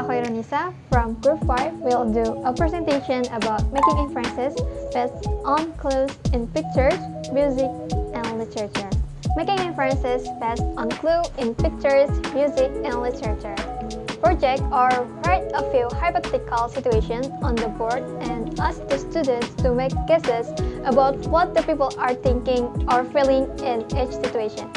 khoirun Nisa from Group 5 will do a presentation about making inferences based on clues in pictures, music, and literature. Making inferences based on clues in pictures, music, and literature. Project or write a few hypothetical situations on the board and ask the students to make guesses about what the people are thinking or feeling in each situation.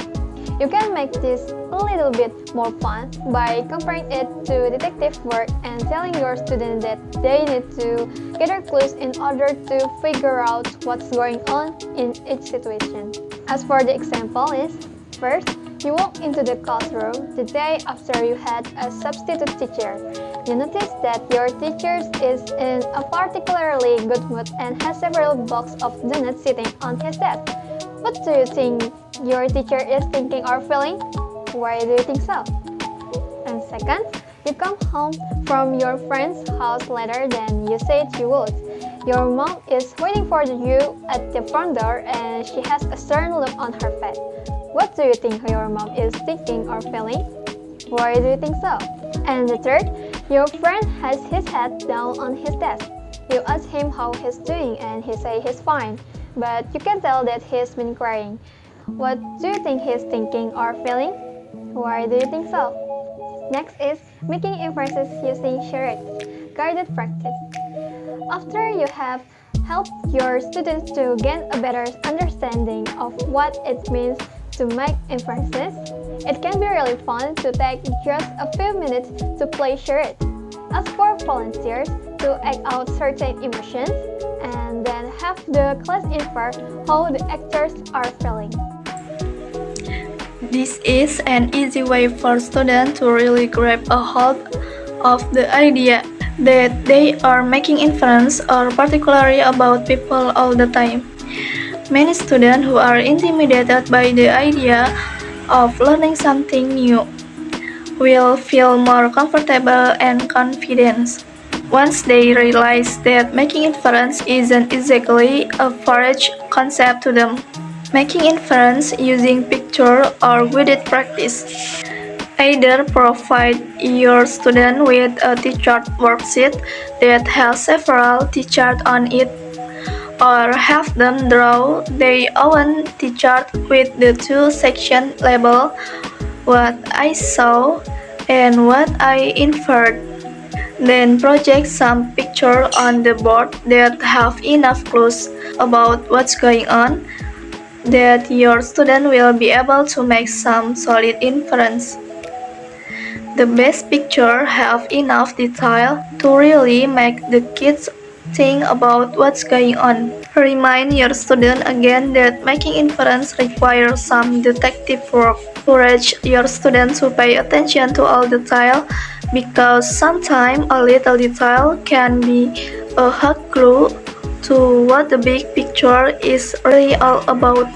You can make this a little bit more fun by comparing it to detective work and telling your students that they need to gather clues in order to figure out what's going on in each situation. As for the example is, first, you walk into the classroom the day after you had a substitute teacher. You notice that your teacher is in a particularly good mood and has several boxes of donuts sitting on his desk. What do you think your teacher is thinking or feeling? Why do you think so? And second, you come home from your friend's house later than you said you would. Your mom is waiting for you at the front door and she has a stern look on her face. What do you think your mom is thinking or feeling? Why do you think so? And the third, your friend has his head down on his desk. You ask him how he's doing and he says he's fine, but you can tell that he's been crying. What do you think he's thinking or feeling? Why do you think so? Next is making inferences using charades, guided practice. After you have helped your students to gain a better understanding of what it means to make inferences, it can be really fun to take just a few minutes to play charades. Ask for volunteers to act out certain emotions and then have the class infer how the actors are feeling. This is an easy way for students to really grab a hold of the idea that they are making inference or particularly about people all the time. Many students who are intimidated by the idea of learning something new will feel more comfortable and confident once they realize that making inference isn't exactly a foreign concept to them. Making inference using picture or guided practice. Either provide your student with a teacher worksheet that has several teachers on it, or have them draw their own t-shirt with the two sections labeled what I saw and what I inferred. Then project some pictures on the board that have enough clues about what's going on that your student will be able to make some solid inference. The best picture have enough detail to really make the kids think about what's going on. Remind your student again that making inference requires some detective work. Encourage your students to pay attention to all detail because sometimes a little detail can be a hard clue to what the big picture is really all about.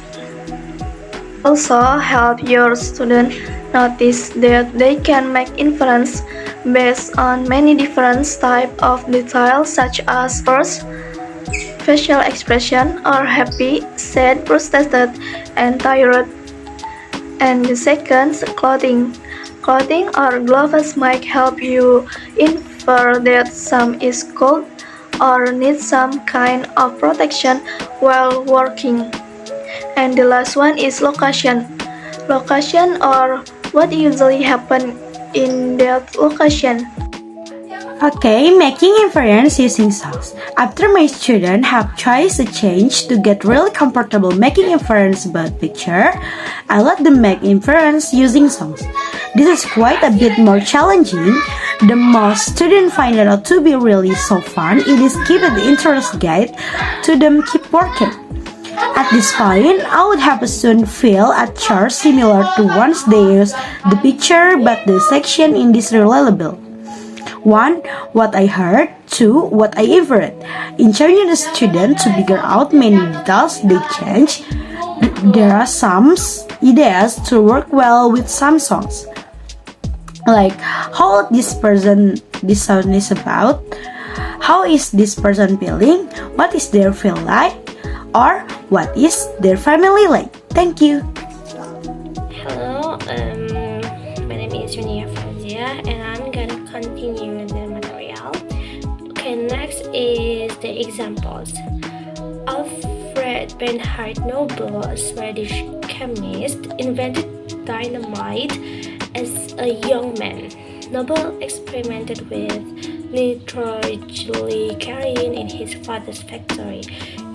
Also help your student notice that they can make inference based on many different types of details such as first, facial expression or happy, sad, frustrated, and tired. And the second, clothing. Clothing or gloves might help you infer that some is cold or needs some kind of protection while working. And the last one is location. Location or what usually happen in that location. Okay, making inference using songs. After my students have choice a change to get really comfortable making inference about picture, I let them make inference using songs. This is quite a bit more challenging. The most students find it out to be really so fun. It is keep the interest guide to them keep working. At this point, I would have a student fill a chart similar to ones they use the picture but the section in this reliable. 1. What I heard. 2. What I inferred. Encouraging the student to figure out many details they change. There are some ideas to work well with some songs. Like how this song is about, how is this person feeling, what is their feel like, or what is their family like. Thank you. Hello, my name is Yunia Fauziah and I'm gonna continue next is the examples. Alfred Bernhard Nobel, a Swedish chemist, invented dynamite as a young man. Nobel experimented with nitroglycerin in his father's factory.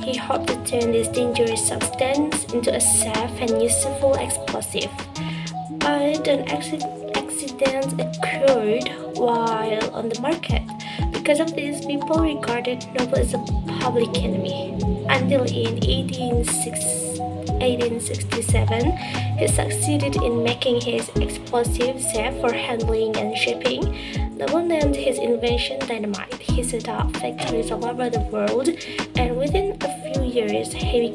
He hoped to turn this dangerous substance into a safe and useful explosive. But an accident occurred while on the market. Because of this, people regarded Nobel as a public enemy. Until in 1867, he succeeded in making his explosive safe for handling and shipping. Nobel named his invention dynamite. He set up factories all over the world, and within a few years, he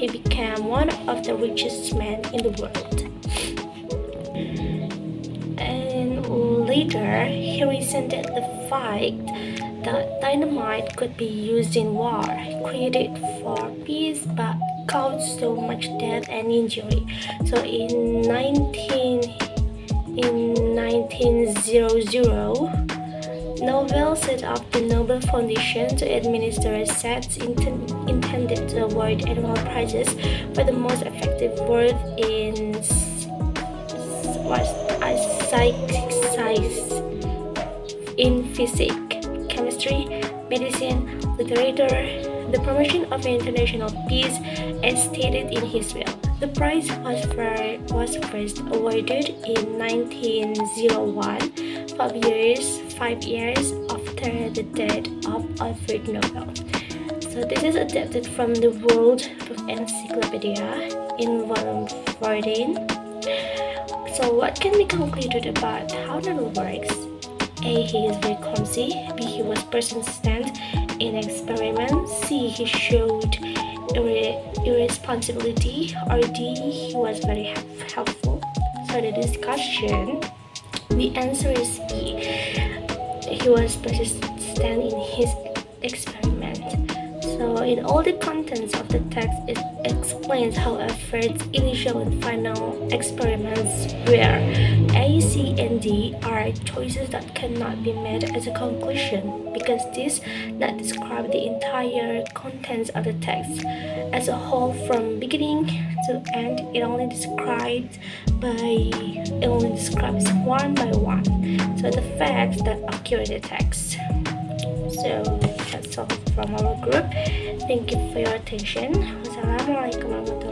became one of the richest men in the world. And later, he resented the fact that dynamite could be used in war, created for peace, but caused so much death and injury. So in 1900, Nobel set up the Nobel Foundation to administer assets intended to award annual prizes for the most effective work in physics, chemistry, medicine, literature, the promotion of international peace, as stated in his will. The prize was first awarded in 1901, 5 years after the death of Alfred Nobel. So this is adapted from the World Encyclopedia in volume 14. So what can be concluded about how Nobel works? A. He is very clumsy. B. He was persistent in experiments. C. He showed irresponsibility. Or D. He was very helpful. So the discussion, the answer is B. He was persistent in his experiment. So in all the contents of the text, it explains how Alfred's initial and final experiments were. A, C, and D are choices that cannot be made as a conclusion because these not describe the entire contents of the text as a whole from beginning to end. It only describes one by one. So the facts that occur in the text. So that's all from our group. Thank you for your attention. Wassalamualaikum warahmatullahi wabarakatuh.